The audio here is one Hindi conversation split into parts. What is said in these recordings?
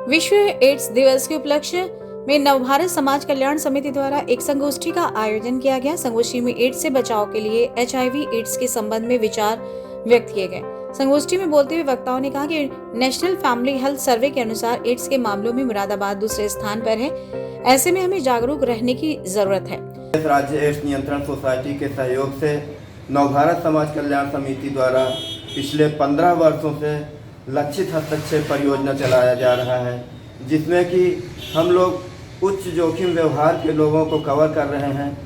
विश्व एड्स दिवस के उपलक्ष्य में नवभारत समाज कल्याण समिति द्वारा एक संगोष्ठी का आयोजन किया गया। संगोष्ठी में एड्स से बचाव के लिए HIV एड्स के संबंध में विचार व्यक्त किए गए। संगोष्ठी में बोलते हुए वक्ताओं ने कहा कि नेशनल फैमिली हेल्थ सर्वे के अनुसार एड्स के मामलों में मुरादाबाद दूसरे स्थान पर है। ऐसे में हमें जागरूक रहने की जरूरत है। राज्य एड्स नियंत्रण सोसाइटी के सहयोग से नवभारत समाज कल्याण समिति द्वारा पिछले 15 वर्षों से लक्षित हस्तक्षेप परियोजना चलाया जा रहा है, जिसमें कि हम लोग उच्च जोखिम व्यवहार के लोगों को कवर कर रहे हैं।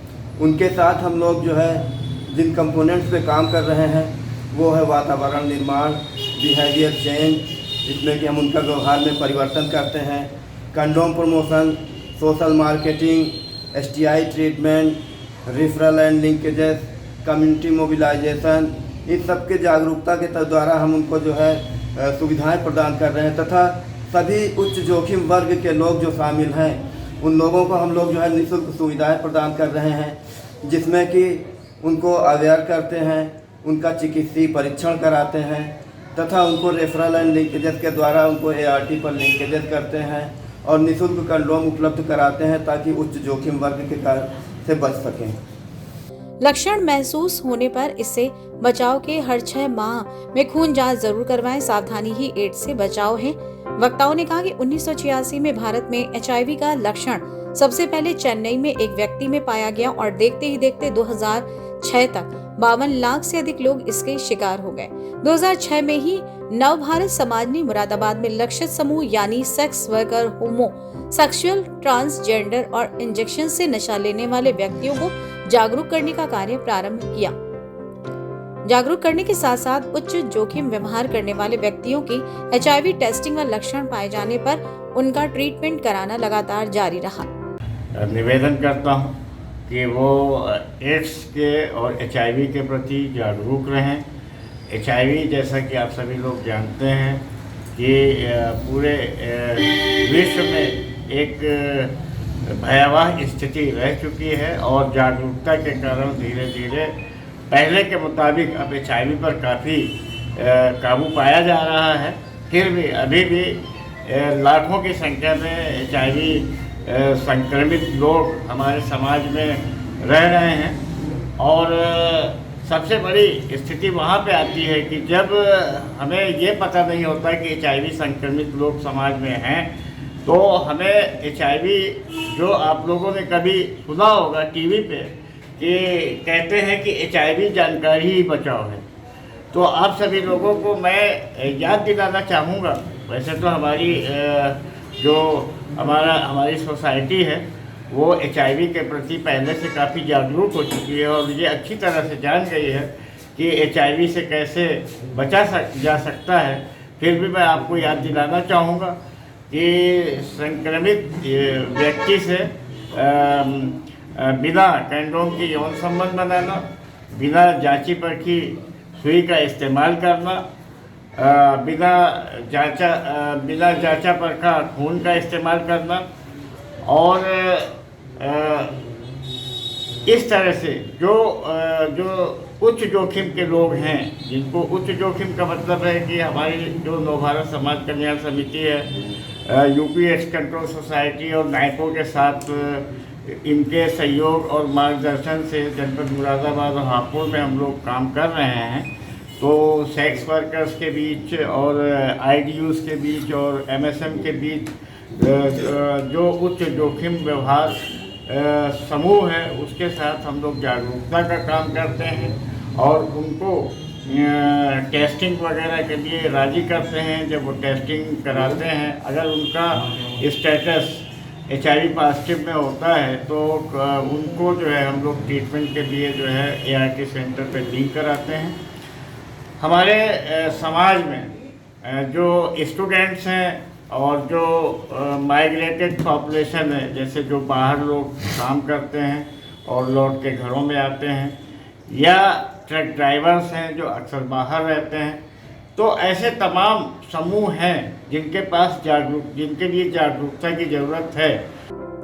उनके साथ हम लोग जो है जिन कंपोनेंट्स पे काम कर रहे हैं वो है वातावरण निर्माण, बिहेवियर चेंज, जिसमें कि हम उनका व्यवहार में परिवर्तन करते हैं, condom promotion, social marketing, STI treatment, referral and linkages, community mobilization, इन सब के जागरूकता के द्वारा हम उनको जो है सुविधाएं प्रदान कर रहे हैं तथा सभी उच्च जोखिम वर्ग के लोग जो शामिल हैं उन लोगों को हम लोग जो है निःशुल्क सुविधाएं प्रदान कर रहे हैं, जिसमें कि उनको अवेयर करते हैं, उनका चिकित्सीय परीक्षण कराते हैं तथा उनको रेफरल एंड लिंकेजेस के द्वारा उनको ART पर लिंकेजेस करते हैं और निःशुल्क कंडोम उपलब्ध कराते हैं ताकि उच्च जोखिम वर्ग के कारण से बच सकें। लक्षण महसूस होने पर इससे बचाव के हर 6 माह में खून जांच जरूर करवाएं। सावधानी ही एड्स से बचाव है। वक्ताओं ने कहा कि 1986 में भारत में HIV का लक्षण सबसे पहले चेन्नई में एक व्यक्ति में पाया गया और देखते ही देखते 2006 तक 52 लाख से अधिक लोग इसके शिकार हो गए। 2006 में ही नव भारत समाज ने मुरादाबाद में लक्षित समूह यानी सेक्स वर्कर, होमो सेक्सुअल, ट्रांसजेंडर और इंजेक्शन से नशा लेने वाले व्यक्तियों को जागरूक करने का कार्य प्रारंभ किया। जागरूक करने के साथ साथ उच्च जोखिम व्यवहार करने वाले व्यक्तियों की HIV टेस्टिंग व लक्षण पाए जाने पर उनका ट्रीटमेंट कराना लगातार जारी रहा। निवेदन करता हूं कि वो एड्स के और HIV के प्रति जागरूक रहें। HIV जैसा कि आप सभी लोग जानते हैं कि पूरे विश्व में एक भयावह स्थिति रह चुकी है और जागरूकता के कारण धीरे धीरे पहले के मुताबिक अब HIV पर काफ़ी काबू पाया जा रहा है। फिर भी अभी भी लाखों की संख्या में HIV संक्रमित लोग हमारे समाज में रह रहे हैं और सबसे बड़ी स्थिति वहाँ पे आती है कि जब हमें ये पता नहीं होता कि HIV संक्रमित लोग समाज में हैं, तो हमें HIV जो आप लोगों ने कभी सुना होगा टीवी पे कि कहते हैं कि HIV जानकारी ही बचाव है। तो आप सभी लोगों को मैं याद दिलाना चाहूँगा, वैसे तो हमारी सोसाइटी है वो HIV के प्रति पहले से काफ़ी जागरूक हो चुकी है और ये अच्छी तरह से जान गई है कि HIV से कैसे जा सकता है। फिर भी मैं आपको याद दिलाना चाहूँगा कि संक्रमित व्यक्ति से बिना कंडोम की यौन संबंध बनाना, बिना जांची परखी सुई का इस्तेमाल करना, बिना जांचा परखा खून का इस्तेमाल करना और इस तरह से जो उच्च जोखिम के लोग हैं, जिनको उच्च जोखिम का मतलब है कि हमारी जो नवभारत समाज कल्याण समिति है, UP एड्स कंट्रोल सोसाइटी और नाइको के साथ इनके सहयोग और मार्गदर्शन से जनपद मुरादाबाद और हापुड़ में हम लोग काम कर रहे हैं। तो सेक्स वर्कर्स के बीच और IDUs के बीच और MSM के बीच जो उच्च जोखिम व्यवहार समूह है उसके साथ हम लोग जागरूकता का काम करते हैं और उनको टेस्टिंग वगैरह के लिए राजी करते हैं। जब वो टेस्टिंग कराते हैं, अगर उनका स्टेटस HIV पॉजिटिव में होता है तो उनको जो है हम लोग ट्रीटमेंट के लिए जो है ART सेंटर पे लिंक कराते हैं। हमारे समाज में जो स्टूडेंट्स हैं और जो माइग्रेटेड पॉपुलेशन है, जैसे जो बाहर लोग काम करते हैं और लौट के घरों में आते हैं, या ट्रक ड्राइवर्स हैं जो अक्सर बाहर रहते हैं, तो ऐसे तमाम समूह हैं जिनके लिए जागरूकता की ज़रूरत है।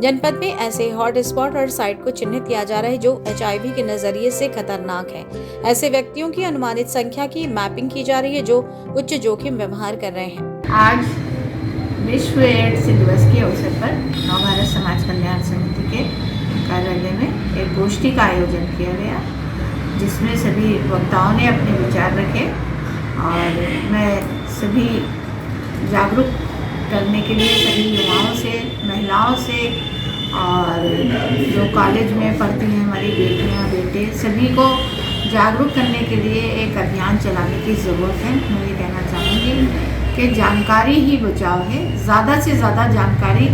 जनपद में ऐसे हॉट स्पॉट और साइट को चिन्हित किया जा रहा है जो HIV के नजरिए से खतरनाक है। ऐसे व्यक्तियों की अनुमानित संख्या की मैपिंग की जा रही है जो उच्च जोखिम व्यवहार कर रहे हैं। आज विश्व एड्स दिवस के अवसर पर नवभारत समाज कल्याण समिति के कार्यालय में एक गोष्ठी का आयोजन किया गया, जिसमें सभी वक्ताओं ने अपने विचार रखे और मैं सभी जागरूक करने के लिए सभी युवाओं से, महिलाओं से और जो कॉलेज में पढ़ती हैं हमारी बेटियां बेटे, सभी को जागरूक करने के लिए एक अभियान चलाने की ज़रूरत है। मैं ये कहना चाहूँगी कि जानकारी ही बचाव है, ज़्यादा से ज़्यादा जानकारी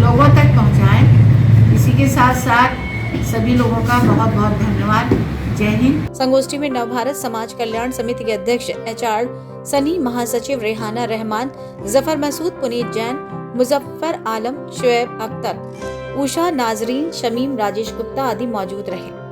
लोगों तक पहुँचाएं। इसी के साथ साथ सभी लोगों का बहुत बहुत धन्यवाद। जय हिंद। संगोष्ठी में नवभारत समाज कल्याण समिति के अध्यक्ष HR सनी, महासचिव रेहाना रहमान, जफर मसूद, पुनीत जैन, मुजफ्फर आलम, शुएब अख्तर, उषा नाजरीन, शमीम, राजेश गुप्ता आदि मौजूद रहे।